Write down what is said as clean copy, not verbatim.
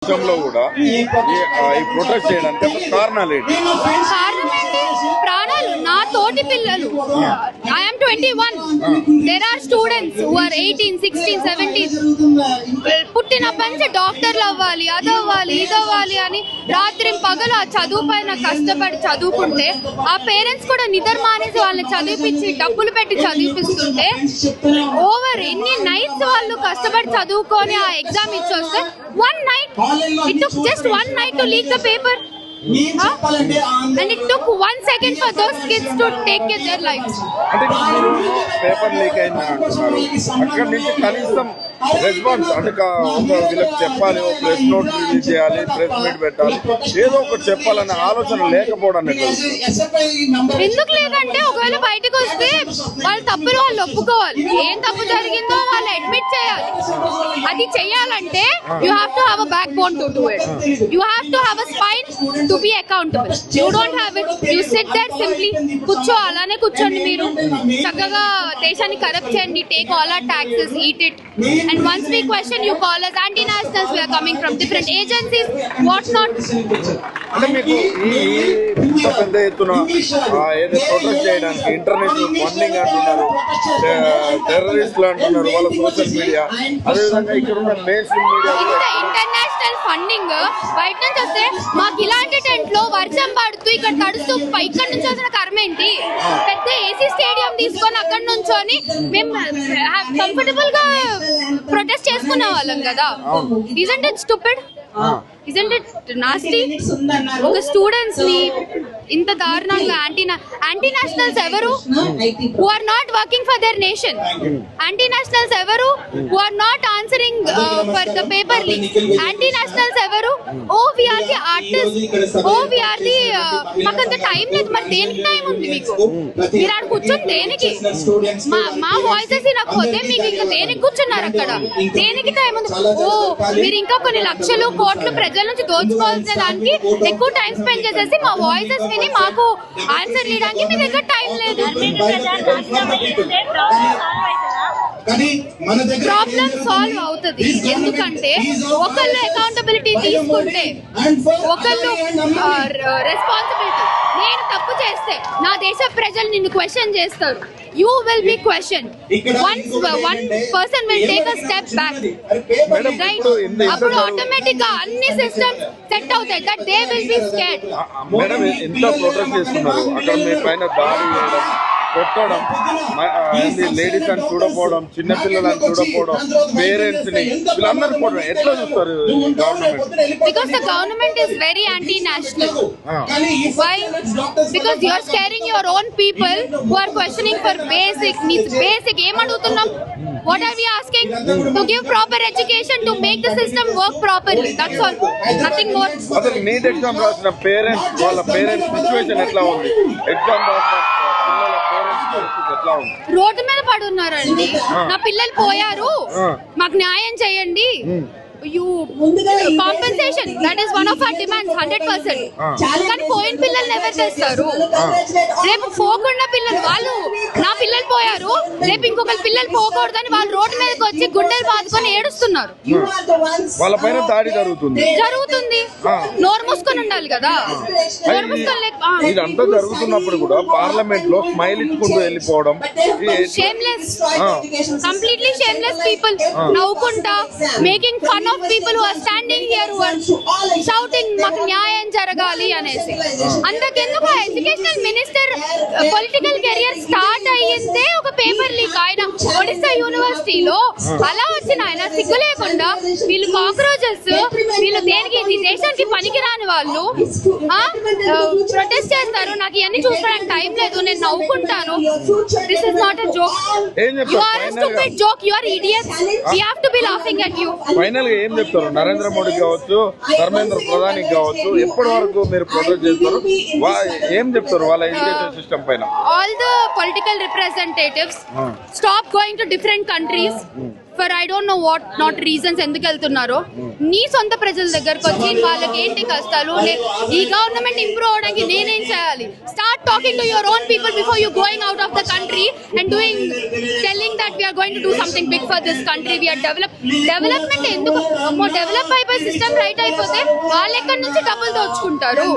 విషయంలో కూడా ఈ ప్రొటెస్ట్ చేయడానికి అసలు కారణాలు ఏంటి? కారణం ఏంటి? ప్రాణాలు. నా తోటి పిల్లలు, I'm 21, there are students who are 18, 16, 17 పుట్టినప్పటి నుంచి డాక్టర్లు అవ్వాలి, అదవ్వాలి, ఇదవ్వాలి అని రాత్రి పగలు ఆ చదువు పైన కష్టపడి చదువుకుంటే ఆ పేరెంట్స్ కూడా నిద్ర మానేసి వాళ్ళని చదివిపించి డబ్బులు పెట్టి చదివిపిస్తుంటే ఓవర్ ఎన్ని నైట్స్ వాళ్ళు కష్టపడి చదువుకొని ఆ ఎగ్జామ్ ఇచ్చి వస్తే one night, it took just one night to leak the paper. And it took 1 second for those kids to take their lives. అంటే పేపర్ లీక్ అయిందని అంటున్నారు. అక్కడ నుంచి కనీసం రెస్పాన్స్ అంటే వీళ్ళకి చెప్పాలి, ప్రెస్ నోట్ రిలీజ్ చేయాలి, ప్రెస్ మీట్ పెట్టాలి, ఏదో ఒకటి చెప్పాలనే ఆలోచన లేకపోవడం ఎందుకు లేదంటే ఒకవేళ బయటకు వస్తే వాళ్ళ తప్పులు వాళ్ళు ఒప్పుకోవాలి, ఏం తప్పు జరిగిందో వాళ్ళు అడ్మిట్ చేయాలి. అది చెయ్యాలంటే you have to have a backbone to do it. You have to have a spine to be accountable. You don't have it, you sit there simply. అలానే కూర్చోండి, మీరు చక్కగా దేశాన్ని కరప్ట్ చేయండి, take all our taxes, eat it. And once we question, you call us anti-nationals. We are coming from different agencies. What not? అంటే మీకు ఈ పెద్ద ఎత్తున ఏదో ప్రొటెస్ట్ చేయడానికి ఇంటర్నేషనల్ ఫండింగ్ అంటున్నారు, టెర్రరిస్టులు అంటున్నారు వాళ్ళ సోషల్ మీడియా, అదేవిధంగా ఇక్కడ ఉన్న main stream media international funding బయట నుంచి వస్తే మాకు ఇలాంటి టెంట్ లో వర్షం పడుతూ ఇక్కడ తడుస్తూ ఇక్కడ నుంచి వచ్చిన కర్మ ఏంటి? పెద్ద ఏసీ స్టేడియం తీసుకొని అక్కడ నుంచొని మేము కంఫర్టబుల్ గా ప్రొటెస్ట్ చేసుకునే వాళ్ళం కదా. Isn't it stupid? Isn't it nasty? ఒక స్టూడెంట్స్ ని ఇంత దారుణంగా యాంటీ నేషనల్స్ ఎవరు? who are not working for their nation. Anti nationals ఎవరు? who are not answering for the paper leaks. Anti nationals ఎవరు? we are the artists. we are the మాకంత time లేదు. మరి దేనికి టైం ఉంది మీకు? మీరు ఆడ కూర్చొని దేనికి? మా వాయిసెస్ వినకపోతే మీకు ఇంకా దేనికి కూర్చున్నారు అక్కడ? దేనికి టైం ఉంది? మీరు ఇంకా కొన్ని లక్షలు కోట్లు ప్రజల నుంచి దోచుకోవాల్సిన దానికి ఎక్కువ టైం స్పెండ్ చేసేసి మా వాయిసెస్ విని మాకు ఆన్సర్ ఇవ్వడానికి మీ దగ్గర టైం లేదు. ప్రాబ్లం సాల్వ్ అవుతుంది. ఎందుకంటే ఒకళ్ళు అకౌంటబిలిటీ తీసుకుంటే, ఒకళ్ళు రెస్పాన్సిబిలిటీ. నేను తప్పు చేస్తే నా దేశ ప్రజలు నిన్ను క్వశ్చన్ చేస్తారు. You will be questioned. Once one person will take a step back, right? అప్పుడు ఆటోమేటిక్ గా అన్ని సిస్టమ్స్ సెట్ అవుతాయి. that they will be scared. Madam ఎంత ప్రొటెస్ట్ చేస్తున్నారు, అక్కడ మీ పైన దాడి చేయడం, కొట్టడం, లేడీస్ అని చూడకపోవడం, చిన్నపిల్లలని చూడకపోవడం, పేరెంట్స్ ని వీళ్ళందరూ కూడా ఎట్లా చూస్తారు government? Because the government is very anti-national. Why? Because you are scaring your own people who are questioning for basic needs. Basic ఏం అడుగుతున్నాం? What are we asking? To give proper education, to make the system work properly. That's all. Nothing more. అసలు NEET exam రాసిన parents, వాళ్ళ parents situation ఎట్లా ఉంది? Exam రాసిన పిల్లల parents పరిస్థితి ఎట్లా ఉంది? రోడ్డు మీద పడి ఉన్నారండి. నా పిల్లలు పోయారు, మాకు న్యాయం చేయండి. Compensation, that is one of our demands 100%. కానీ పోయిన పిల్లల్ని ఎవరు తెస్తారు? రేపు పోకుండా పిల్లలు, వాళ్ళు నా పిల్లలు పోయారు, రేపు ఇంకొకరి పిల్లలు పోకూడదని వాళ్ళు రోడ్డు మీదకి వచ్చి గుండెలు బాదుకొని ఏడుస్తున్నారు. వాళ్ళ పైన దాడి జరుగుతుంది. నోరు మూసుకొని ఉండాలి కదా. ఇదంతా జరుగుతున్నప్పుడు కూడా పార్లమెంట్ లో స్మైల్ ఇచ్చుకుంటూ వెళ్ళిపోవడం, షేమ్లెస్, కంప్లీట్లీ షేమ్లెస్ పీపుల్. నవ్వుకుంటా, making fun of people who are standing here, who are shouting మాకు న్యాయం జరగాలి అనేసి. అందుకెందుకు educational minister political career start అయ్యిందే ఒక పేపర్ లీక్. ఆయన ఒడిశా యూనివర్సిటీలో అలా వచ్చిన ఆయన సిగ్గు లేకుండా వీళ్ళు కాక్రోచెస్, వీళ్ళు దేనికి ఈ దేశానికి పనికిరాని వాళ్ళు ప్రొటెస్ట్ చేస్తారు. నాకు ఇవన్నీ చూసుకోవడానికి టైం లేదు, నేను నవ్వుకుంటాను. This is not a joke. You are a stupid joke, you are idiots. We have to be laughing at you. Final గా ఏం చెప్తారు నరేంద్ర మోడీ కావచ్చు, ధర్మేంద్ర ప్రధాని కావచ్చు, ఎప్పటి వరకు మీరు ప్రొటెస్ట్ చేస్తారు? ఏం చెప్తారు వాళ్ళ ఎడ్యుకేషన్ సిస్టమ్ పైన? All the political representatives stop going to different countries. For I don't know what not reasons ఎందుకు వెళ్తున్నారో నీ సొంత ప్రజల దగ్గరకు వచ్చి వాళ్ళకి ఏంటి కష్టాలు, ఈ గవర్నమెంట్ ఇంప్రూవ్ అవడానికి నేనేం చేయాలి, start talking to your own people before you going out of the country and doing telling that we are going to do something big for this country. We are development ఎందుకు డెవలప్ అయిపోయి system right అయిపోతే వాళ్ళు ఎక్కడి నుంచి డబ్బులు దోచుకుంటారు.